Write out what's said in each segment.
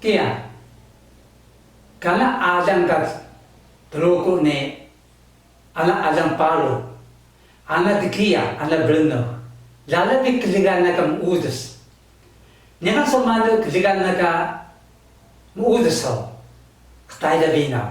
Kaya, kala adang ka truko ne ala adang palo, ana dikia, ana brno, lala di kiligan na ka muudos. Niya sa malo kiligan na ka muudos ho, katay da bina,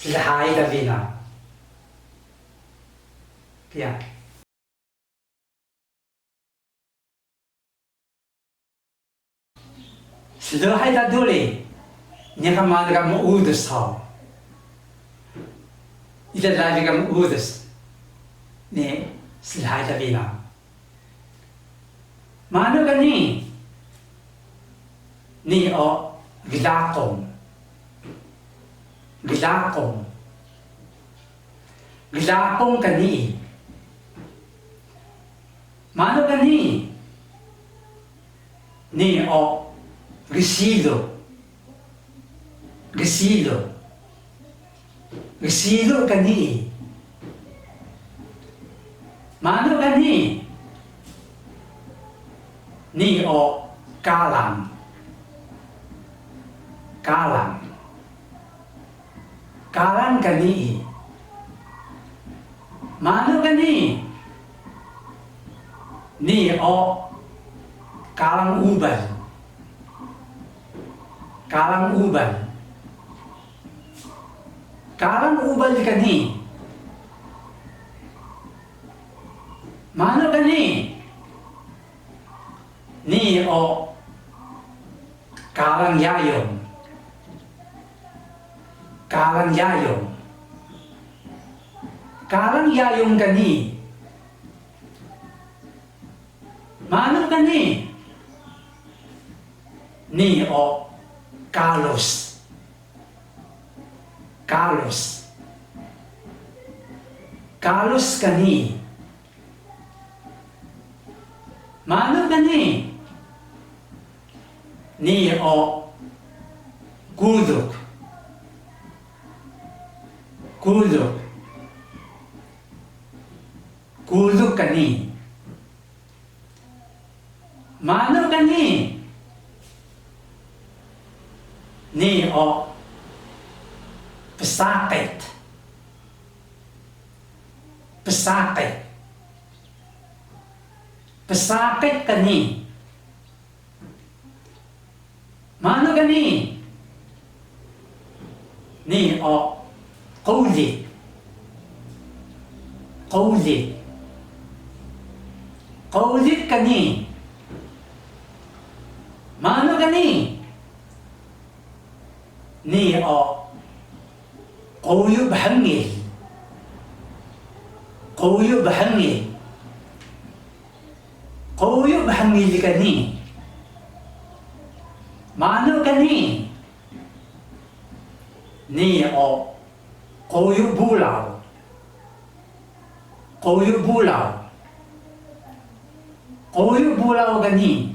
silahay da bina. Kaya, silahay da duli, niya ka malo ka muudos ho. Ita lagi ka muudos. Ne silahay da bina. Mano gani? Ni o gilakong. Gilakong. Gilakong kani. Mano gani? Ni o gisilo. Gisilo. Gisilo kani. Mano gani? Ni o kalang. Kalang. Kalang kani. Mano gani? Ni o kalang ubal. Kalang ubal. Kalang ubal kani. Mano gani? Ni o kalang yayong. Kalang yayong. Kalang yayong gani. Mano gani? Ni o kalos. Kalos. Kalos gani. Mano gani? Ni o gudok. Gudok. Gudok gani. Mano gani? Ni o pesakit. Pesakit. Pesakit kani. Mano gani? Ni o kulit. Kulit. Kulit kani. Mano gani? Ni o kuyub hangil. Kuyub hangil. Kuyub hangil kani. Mano gani? Ni o kuyub bulaw. Kuyub bulaw. Kuyub bulaw gani.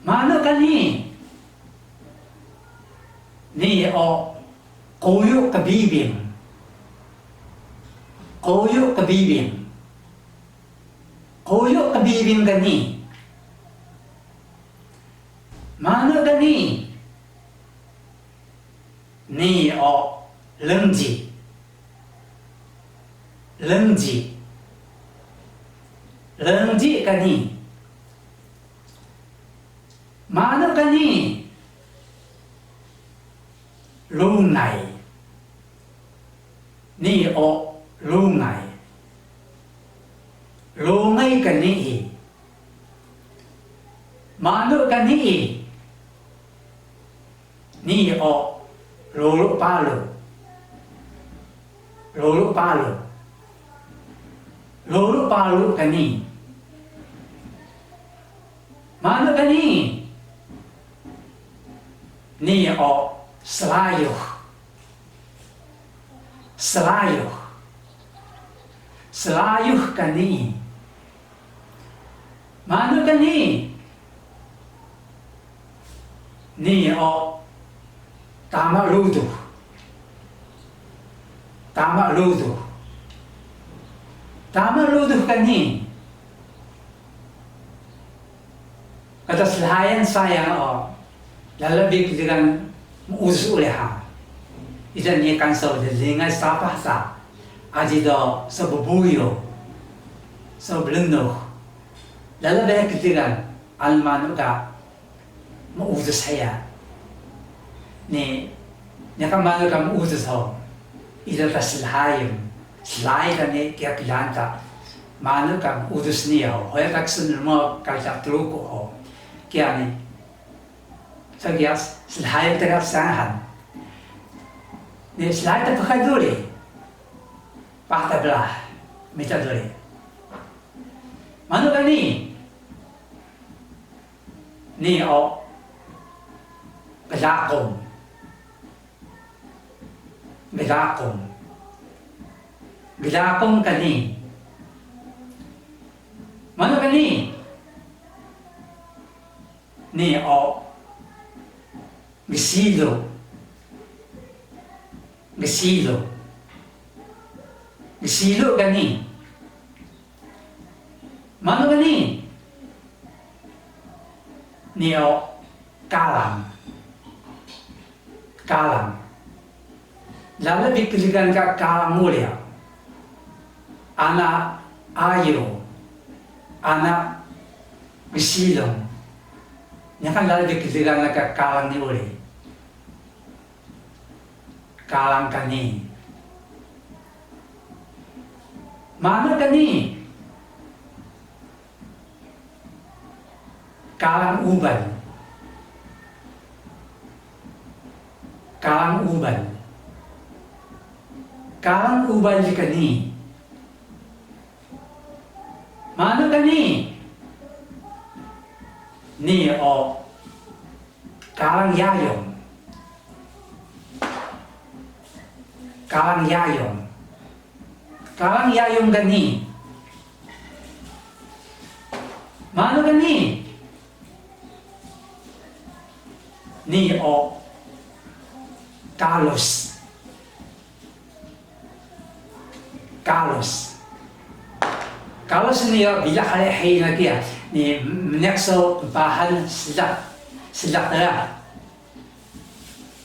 Mano gani? Ni o kuyub kabibim. Kuyub kabibim. Kuyub kabibim gani. Mano gani? Ni o lengji. Lengji. Lengji gani. Mano gani? Lungai. Ni o lungai. Lungai gani. Mano gani? Ni o lulu palu. Lulu palu. Lulu palu gani. Mano gani? Ni o selayuh. Selayuh. Selayuh gani. Mano gani? Ni o tama luduh. Tama luduh. Tama luduh gani. Atas layan sayang o lalabik dengan usus uleha. Idan ni kan sa lingai sapa sa aji do sa bubuyo sa blendo lalabik dengan almanu ka mausus saya ni nyakamalu ka mausus ho idan tas layan slay ka ni kaya pilanta manu ka mausus niya ho hoya kaksun mo kalta truko ho kaya ni sa kiyas slay tagap sahan ni slay ta pakaduri pakta belah mitaduri manu ka ni o galakong ka ni manu ka ni o Gesilo gani mano gani o kalam lalabik kiligan ka kalam mulia ana ayo ana gesilong nyakan lalabik kiligan ka kalam ni uli kalang kani mana kani kalang uban di kani mana kani o kalang yayong gani mano gani o Kalos niyo bila hay na kaya ni menekso bahan silak na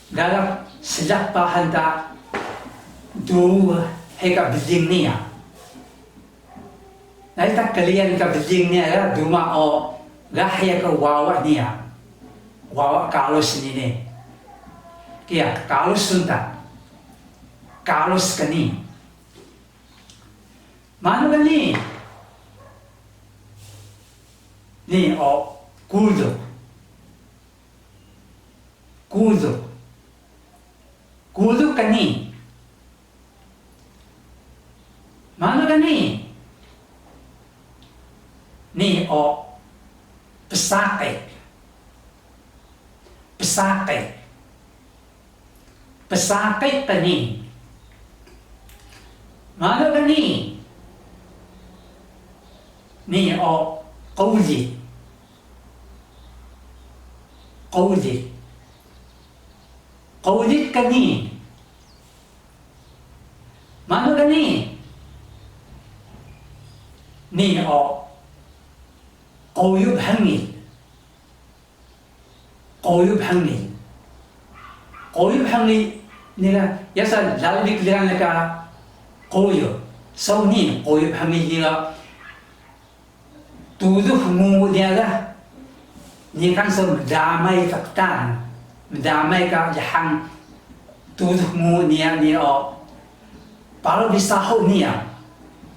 galak silak bahan ta du heka building niya naita kalian ka building niya duma o gahya ka wawa niya wawa kalos ni kaya kalos sunta kalos kani mano gani o kudo kani mano gani o pesakit kani mano gani o qawli kani mano gani o qoyub hangil nila yasa lalabik liran ka qoyo so qoyub hangil nila tuduh mu niya ni kan sa damay faktan damay ka jahang tuduh mu niya o para bisaho niya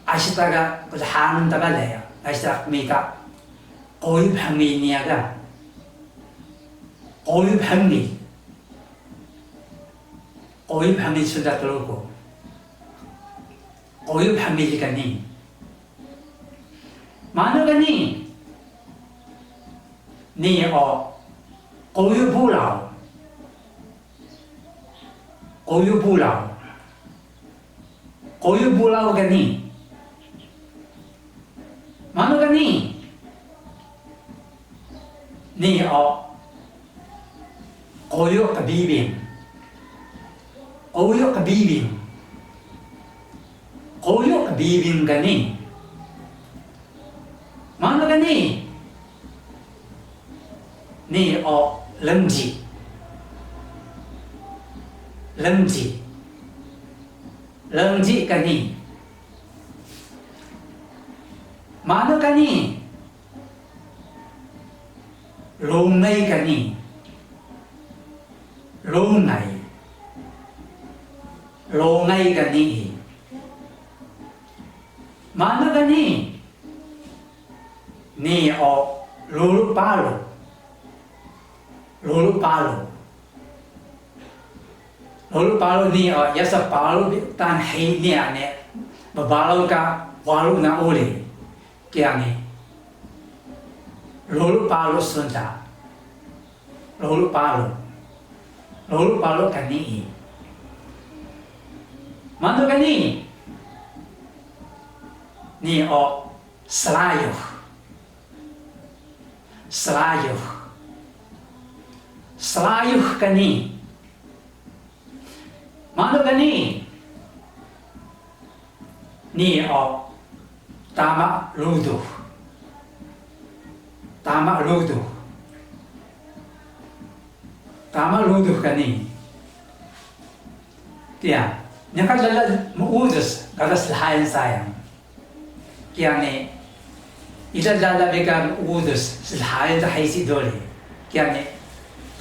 asitaga jahang tagalaya asita mika qoyub hangil niya ka qoyub hangil sudah terluko qoyub hangil kani mano gani o qoyub bulaw gani mano gani o qoyo kabibing gani mano gani ni o lemji kani mano kani lungai kani lungai kani mano kani ni o lulu palo ni o yasa palo tan hei ni ane babalo ka walu na uli kaya ni lulu palo sunda lulu palo kani mano kani ni o selayu kani mano kani ni o tama ludu kani kaya nakalala muudos karas lahayan sayang kaya ni ilalalabi ka muudos lahayan ta haisi dole kaya ni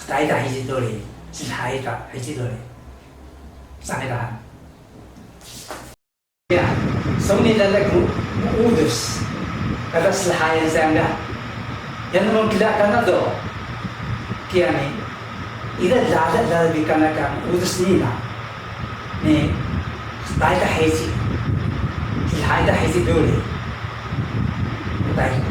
tayo ta haisi dole lahayan ta haisi dole sakit tahan kaya so nilalag muudos karas lahayan sayang na yan naman kila ka na do kaya ni ilalalabi ka na ka muudos nila ni tayo ta haisi lahayan ta haisi dole tayo